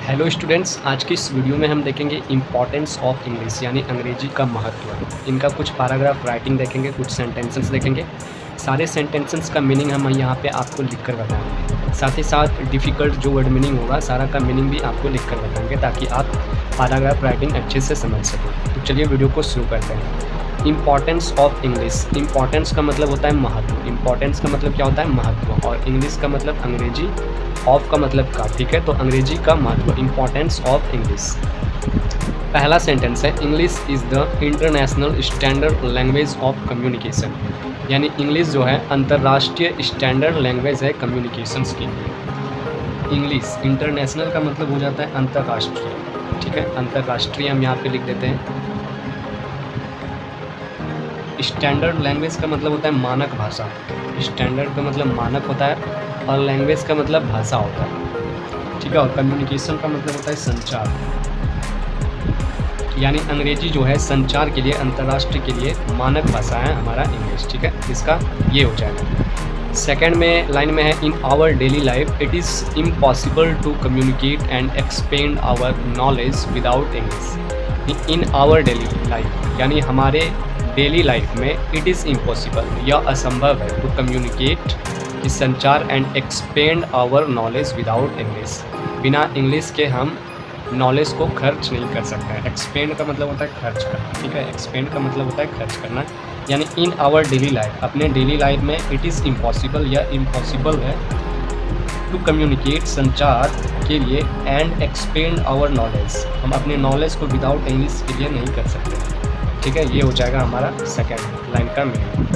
Hello students, आज की इस वीडियो में हम देखेंगे इम्पॉर्टेंस ऑफ इंग्लिश यानी अंग्रेजी का महत्व। इनका कुछ पैराग्राफ राइटिंग देखेंगे, कुछ सेंटेंसेस देखेंगे। सारे सेंटेंसेस का मीनिंग हम यहाँ पे आपको लिखकर बताएंगे। साथ ही साथ डिफ़िकल्ट जो वर्ड मीनिंग होगा सारा का मीनिंग भी आपको लिखकर बताएंगे ताकि आप पैराग्राफ राइटिंग अच्छे से समझ सकें। तो चलिए वीडियो को शुरू करते हैं। Importance of English. इम्पॉर्टेंस का मतलब होता है महत्व। इम्पॉर्टेंस का मतलब क्या होता है? महत्व। और इंग्लिश का मतलब अंग्रेजी, ऑफ का मतलब का। ठीक है, तो अंग्रेजी का महत्व, इम्पॉर्टेंस ऑफ इंग्लिश। पहला सेंटेंस है, English is the international standard language of communication. यानी इंग्लिश जो है अंतर्राष्ट्रीय स्टैंडर्ड लैंग्वेज है कम्युनिकेशंस के लिए। इंग्लिश इंटरनेशनल का मतलब हो जाता है अंतर्राष्ट्रीय। ठीक है, अंतर्राष्ट्रीय हम यहाँ पे लिख देते हैं। स्टैंडर्ड लैंग्वेज का मतलब होता है मानक भाषा। स्टैंडर्ड का मतलब मानक होता है और लैंग्वेज का मतलब भाषा होता है। ठीक है, और कम्युनिकेशन का मतलब होता है संचार। यानी अंग्रेजी जो है संचार के लिए, अंतर्राष्ट्रीय के लिए मानक भाषा है हमारा इंग्लिश। ठीक है, इसका ये हो जाएगा। सेकेंड में लाइन में है, in our daily life it is impossible to communicate and expand our knowledge without English. In our daily life यानी हमारे डेली लाइफ में इट इज़ इम्पॉसिबल, यह असंभव है, टू कम्युनिकेट कि संचार and expand our knowledge without English. बिना English के हम नॉलेज को खर्च नहीं कर सकते हैं। एक्सपेंड का मतलब होता है खर्च करना। ठीक है, एक्सपेंड का मतलब होता है खर्च करना। यानी इन आवर डेली लाइफ, अपने डेली लाइफ में इट इज़ इम्पॉसिबल, यह इम्पॉसिबल है, टू कम्युनिकेट संचार के लिए, एंड एक्सपेंड आवर नॉलेज, हम अपने नॉलेज को विदाउट इंग्लिश के लिए नहीं कर सकते। ठीक है, ये हो जाएगा हमारा सेकेंड लाइन का मीनिंग।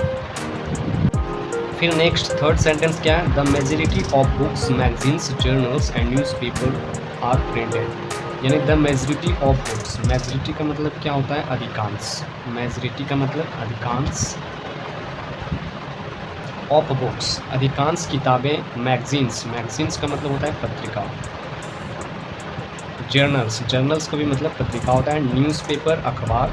फिर नेक्स्ट थर्ड सेंटेंस क्या है, the majority of books, magazines, journals and newspaper are printed. यानी the majority of books, majority का मतलब क्या होता है? अधिकांश। मेजॉरिटी का मतलब अधिकांश, ऑफ बुक्स अधिकांश किताबें, मैगजीन्स, मैगजीन्स का मतलब होता है पत्रिका, जर्नल्स, जर्नल्स का भी मतलब पत्रिका होता है, न्यूज़पेपर अखबार,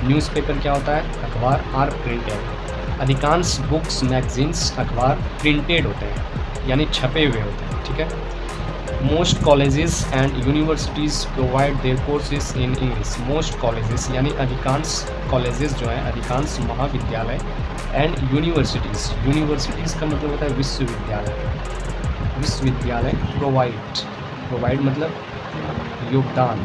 न्यूज़पेपर क्या होता है? अखबार, आर प्रिंटेड। अधिकांश बुक्स, मैगजीन्स, अखबार प्रिंटेड होते हैं यानी छपे हुए होते हैं। ठीक है, most colleges and universities provide there courses in English. Most colleges यानी अधिकांश कॉलेजेस जो है, अधिकांश महाविद्यालय, एंड यूनिवर्सिटीज़, यूनिवर्सिटीज़ का मतलब होता है विश्वविद्यालय, विश्वविद्यालय प्रोवाइड, प्रोवाइड मतलब योगदान,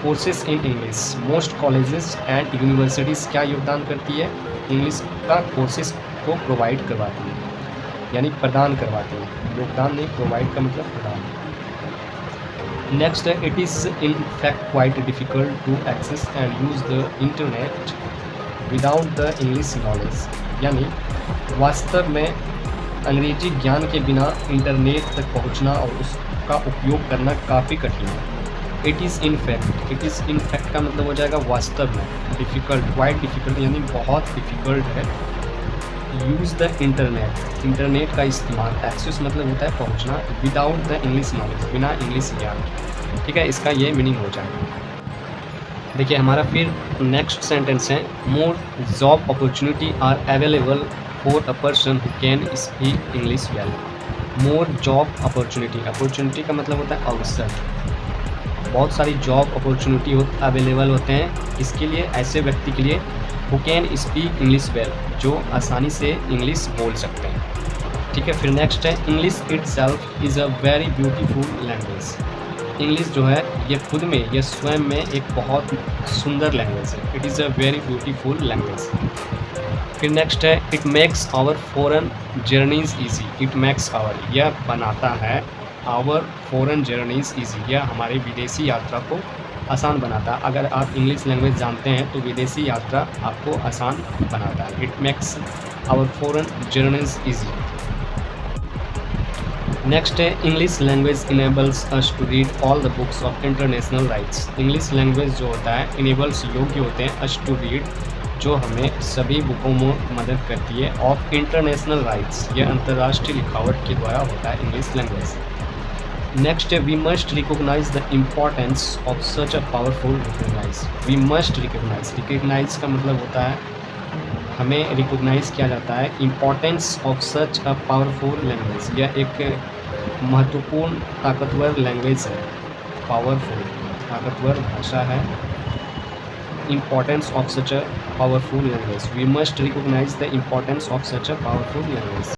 courses in English. Most colleges and universities क्या योगदान करती है? इंग्लिश का कोर्सेज को प्रोवाइड करवाती है यानी प्रदान करवाती है। योगदान नहीं, प्रोवाइड का मतलब प्रदान। नेक्स्ट है, it is in fact quite difficult to access and use the internet without the English knowledge. यानी वास्तव में अंग्रेजी ज्ञान के बिना इंटरनेट तक पहुंचना और उसका उपयोग करना काफ़ी कठिन है। It is in fact, it is in fact का मतलब हो जाएगा वास्तव में, डिफ़िकल्ट, क्वाइट डिफ़िकल्ट यानी बहुत डिफ़िकल्ट है। यूज़ द इंटरनेट, इंटरनेट का इस्तेमाल, एक्सेस मतलब होता है पहुंचना, विदाउट द इंग्लिश नॉलेज, बिना इंग्लिश ज्ञान। ठीक है, इसका ये मीनिंग हो जाएगा। देखिए हमारा फिर नेक्स्ट सेंटेंस है, more job opportunity are available for a person who can speak English well. More job opportunity, opportunity का मतलब होता है अवसर। बहुत सारी जॉब अपॉर्चुनिटी अवेलेबल होते हैं इसके लिए, ऐसे व्यक्ति के लिए, who can speak English well, जो आसानी से इंग्लिश बोल सकते हैं। ठीक है, फिर नेक्स्ट है, English itself is a very beautiful language. English जो है ये खुद में, ये स्वयं में एक बहुत सुंदर लैंग्वेज है। It is a very beautiful language. फिर नेक्स्ट है, it makes our foreign journeys easy. It makes our, यह बनाता है, आवर फॉरेन जर्नीज ईजी, यह हमारी विदेशी यात्रा को आसान बनाता है। अगर आप इंग्लिश लैंग्वेज जानते हैं तो विदेशी यात्रा आपको आसान बनाता है। It makes our foreign journeys easy. Next है, English language enables us to read all the books of international writes. English language जो होता है, इनेबल्स योग्य होते हैं, अस टू रीड जो हमें सभी बुकों में मदद करती है, ऑफ इंटरनेशनल राइट्स, यह अंतर्राष्ट्रीय लिखावट के द्वारा होता है इंग्लिश लैंग्वेज। नेक्स्ट है, we must recognise the importance of such a powerful, recognise, we must recognise, recognise का मतलब होता है हमें रिकोगनाइज किया जाता है, importance of such a powerful language, यह एक महत्वपूर्ण ताकतवर लैंग्वेज है, पावरफुल ताकतवर भाषा है। Importance of such a powerful language. We must recognize the importance of such a powerful language.